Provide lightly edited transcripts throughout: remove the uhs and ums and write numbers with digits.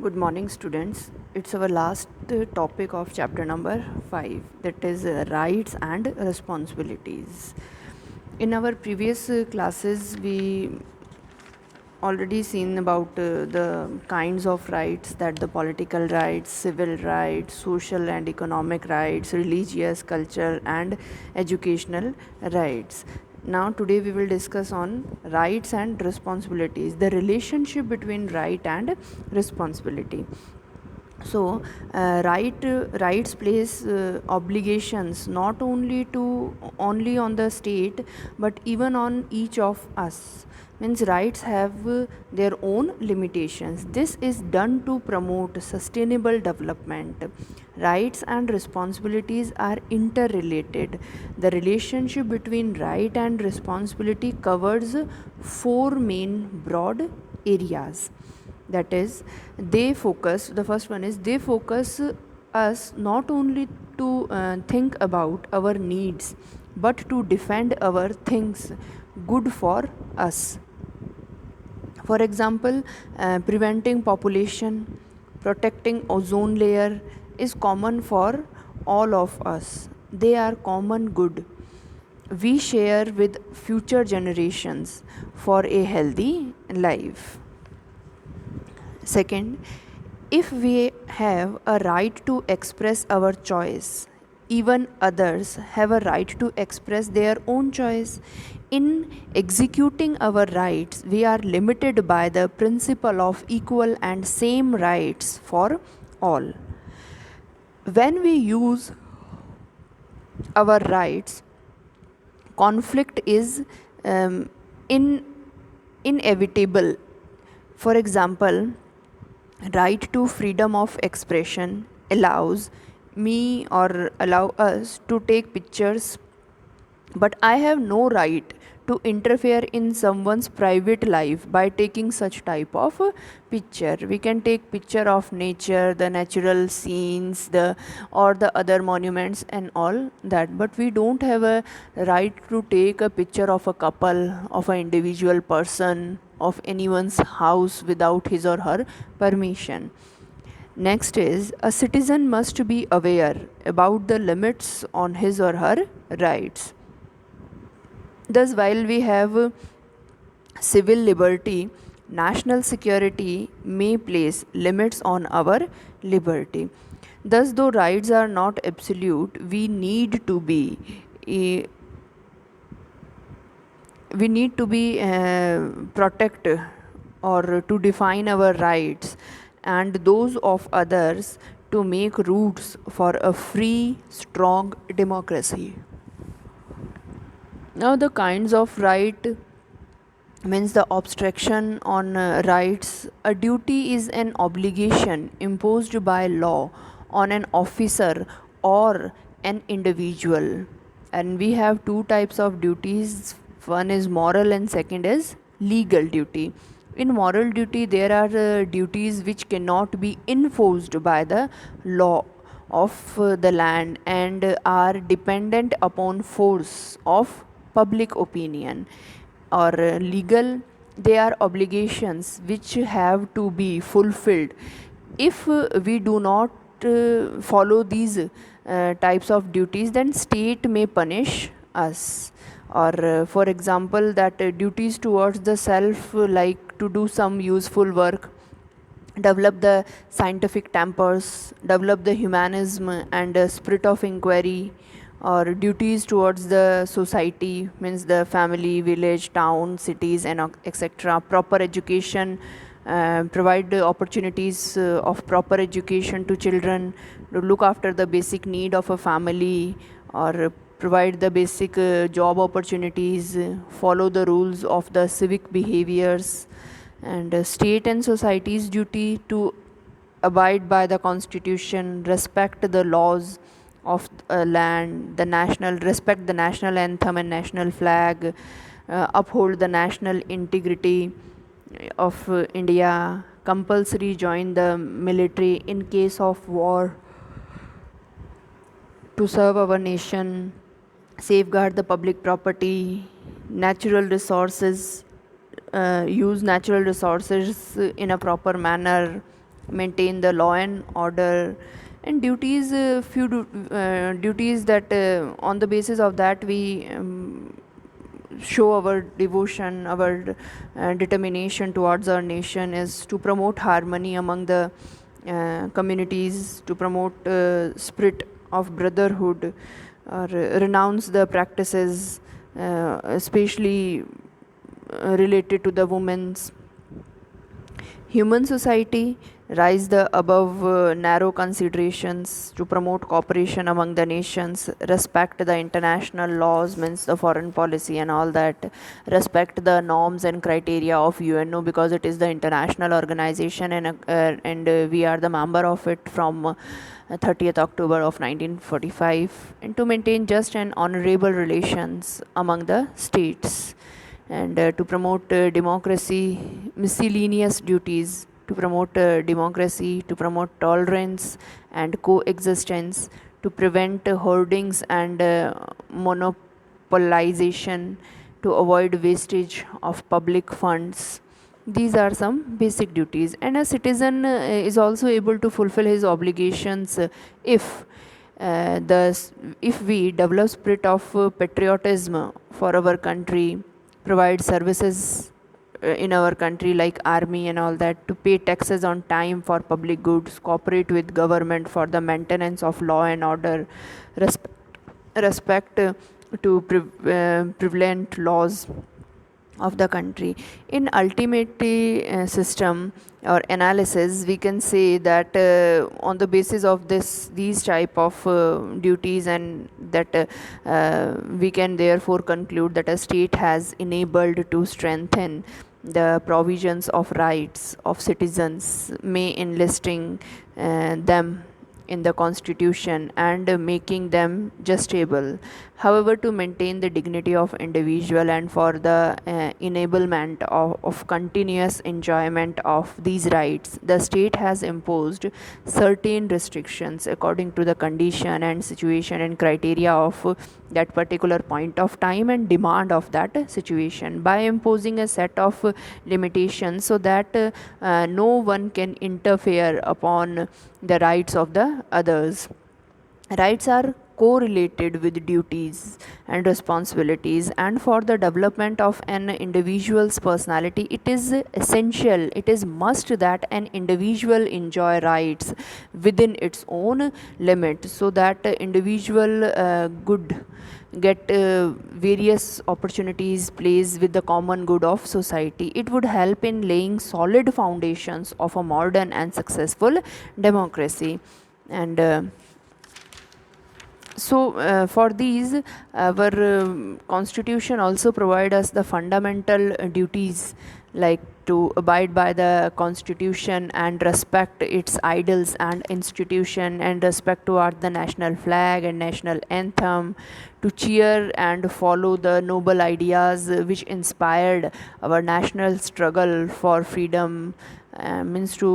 Good morning, students. It's our last topic of chapter number 5, that is rights and responsibilities. In our previous classes, we already seen about the kinds of rights, that the political rights, civil rights, social and economic rights, religious, cultural and educational rights. Now today we will discuss on rights and responsibilities, the relationship between right and responsibility. So rights place obligations not only on the state but even on each of us. Means rights have their own limitations. This is done to promote sustainable development. Rights and responsibilities are interrelated. The relationship between right and responsibility covers four main broad areas. That is, the first one is they focus us not only to think about our needs but to defend our things good for us. For example, preventing population, protecting ozone layer is common for all of us. They are common good we share with future generations for a healthy life. Second, if we have a right to express our choice, even others have a right to express their own choice. In executing our rights, we are limited by the principle of equal and same rights for all. When we use our rights, conflict is in, inevitable. For example, right to freedom of expression allows me or allow us to take pictures, but I have no right to interfere in someone's private life by taking such type of picture. We can take picture of nature, the natural scenes, the or the other monuments and all that, but we don't have a right to take a picture of a couple, of an individual person, of anyone's house without his or her permission. Next is, a citizen must be aware about the limits on his or her rights. Thus, while we have civil liberty, national security may place limits on our liberty. Thus, though rights are not absolute, eh, we need to be protect or to define our rights and those of others to make roots for a free, strong democracy. Now, the kinds of right means the abstraction on rights. A duty is an obligation imposed by law on an officer or an individual. And we have two types of duties, one is moral and second is legal duty. In moral duty, there are duties which cannot be enforced by the law of the land and are dependent upon force of public opinion. Or legal, they are obligations which have to be fulfilled. If we do not follow these types of duties, then state may punish us. Or for example, that duties towards the self, like to do some useful work, develop the scientific tempers, develop the humanism and spirit of inquiry. Or duties towards the society means the family, village, town, cities and etc. Proper education, provide the opportunities of proper education to children, to look after the basic need of a family, or provide the basic job opportunities, follow the rules of the civic behaviors. And state and society's duty to abide by the constitution, respect the laws of land, the national, respect the national anthem and national flag, uphold the national integrity of India, compulsory join the military in case of war to serve our nation, safeguard the public property, natural resources, use natural resources in a proper manner, maintain the law and order, and duties, duties that on the basis of that we show our devotion, our determination towards our nation is to promote harmony among the communities, to promote spirit of brotherhood, or renounce the practices, especially related to the women's. Human society rise the above narrow considerations to promote cooperation among the nations, respect the international laws, means the foreign policy and all that, respect the norms and criteria of UNO because it is the international organization, and we are the member of it from 30th October of 1945, and to maintain just and honorable relations among the states, and to promote democracy, miscellaneous duties to promote democracy, to promote tolerance and coexistence, to prevent hoardings and monopolization, to avoid wastage of public funds. These are some basic duties, and a citizen is also able to fulfill his obligations if if we develop spirit of patriotism for our country, provide services in our country like army and all that, to pay taxes on time for public goods, cooperate with government for the maintenance of law and order, respect, respect to prevalent laws of the country. In ultimate system or analysis, we can say that on the basis of these type of duties, and that we can therefore conclude that a state has enabled to strengthen the provisions of rights of citizens, may enlisting them in the constitution and making them justable. However, to maintain the dignity of individual and for the enablement of continuous enjoyment of these rights, the state has imposed certain restrictions according to the condition and situation and criteria of that particular point of time and demand of that situation, by imposing a set of limitations so that no one can interfere upon the rights of the others. Rights are correlated with duties and responsibilities, and for the development of an individual's personality, it is essential, it is must that an individual enjoy rights within its own limit, so that individual good get various opportunities placed with the common good of society. It would help in laying solid foundations of a modern and successful democracy. And for these, our constitution also provide us the fundamental duties, like to abide by the constitution and respect its ideals and institution, and respect toward the national flag and national anthem, to cheer and follow the noble ideas which inspired our national struggle for freedom, means to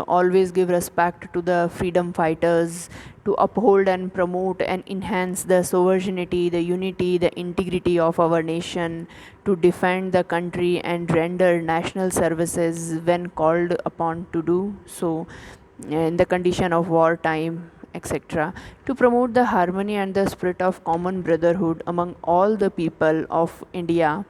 always give respect to the freedom fighters, to uphold and promote and enhance the sovereignty, the unity, the integrity of our nation, to defend the country and render national services when called upon to do so in the condition of wartime, etc., to promote the harmony and the spirit of common brotherhood among all the people of India,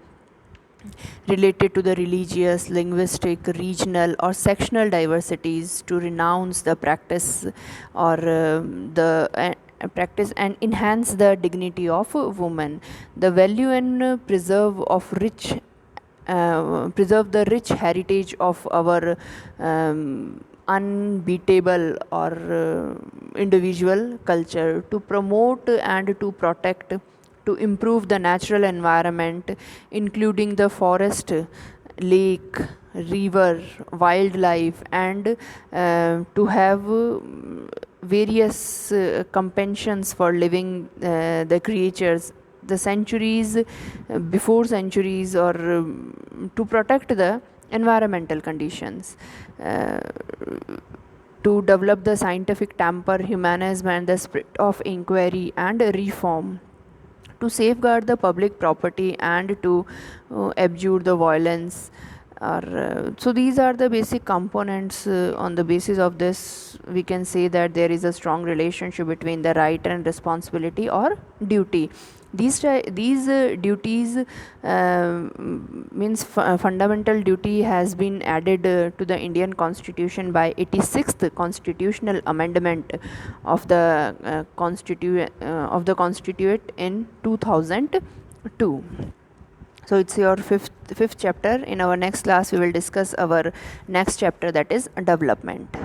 related to the religious, linguistic, regional, or sectional diversities, to renounce the practice or the practice and enhance the dignity of woman, the value and preserve the rich heritage of our unbeatable or individual culture, to promote and to protect, to improve the natural environment, including the forest, lake, river, wildlife, and to have various compensations for living the creatures, the centuries before centuries, or to protect the environmental conditions, to develop the scientific temper, humanism, and the spirit of inquiry and reform, to safeguard the public property and to abjure the violence, So these are the basic components. On the basis of this, we can say that there is a strong relationship between the right and responsibility or duty. These duties means fundamental duty has been added to the Indian Constitution by 86th Constitutional Amendment of the Constitute in 2002. So it's your fifth chapter. In our next class we will discuss our next chapter, that is development.